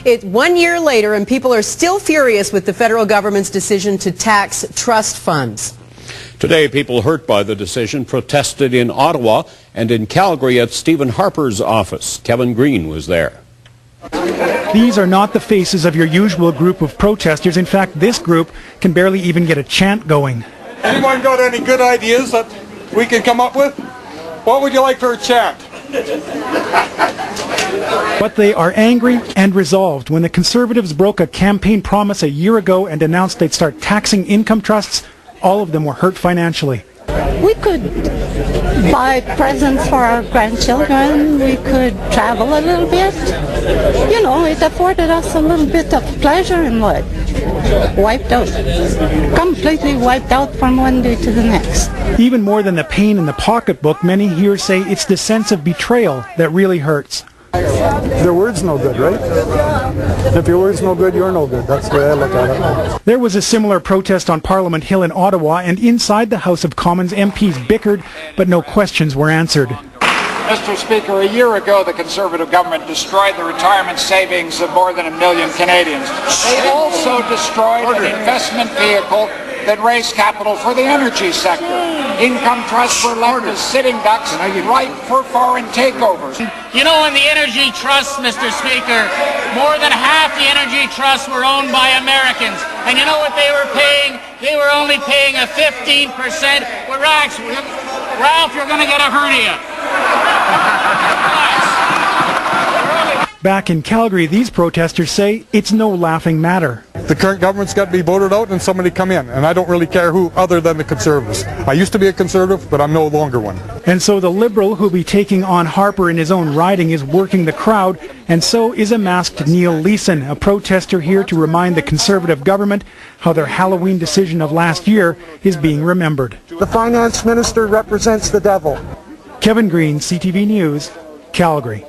It's 1 year later, and people are still furious with the federal government's decision to tax trust funds. Today, people hurt by the decision protested in Ottawa and in Calgary at Stephen Harper's office. Kevin Green was there. These are not the faces of your usual group of protesters. In fact, this group can barely even get a chant going. Anyone got any good ideas that we can come up with? What would you like for a chant? But they are angry and resolved. When the Conservatives broke a campaign promise a year ago and announced they'd start taxing income trusts, all of them were hurt financially. We could buy presents for our grandchildren. We could travel a little bit. You know, it afforded us a little bit of pleasure in life. Wiped out. Completely wiped out from one day to the next. Even more than the pain in the pocketbook, many here say it's the sense of betrayal that really hurts. Their word's no good, right? If your word's no good, you're no good. That's the way I look at it. There was a similar protest on Parliament Hill in Ottawa, and inside the House of Commons, MPs bickered, but no questions were answered. Mr. Speaker, a year ago the Conservative government destroyed the retirement savings of more than 1 million Canadians. They also destroyed an investment vehicle that raised capital for the energy sector. Income trusts were left as sitting ducks ripe for foreign takeovers. You know, in the energy trusts, Mr. Speaker, more than half the energy trusts were owned by Americans. And you know what they were paying? They were only paying a 15%. Well, Ralph, you're going to get a hernia. Back in Calgary, these protesters say it's no laughing matter. The current government's got to be voted out and somebody come in, and I don't really care who other than the Conservatives. I used to be a Conservative, but I'm no longer one. And so the Liberal who'll be taking on Harper in his own riding is working the crowd, and so is a masked Neil Leeson, a protester here to remind the Conservative government how their Halloween decision of last year is being remembered. The finance minister represents the devil. Kevin Green, CTV News, Calgary.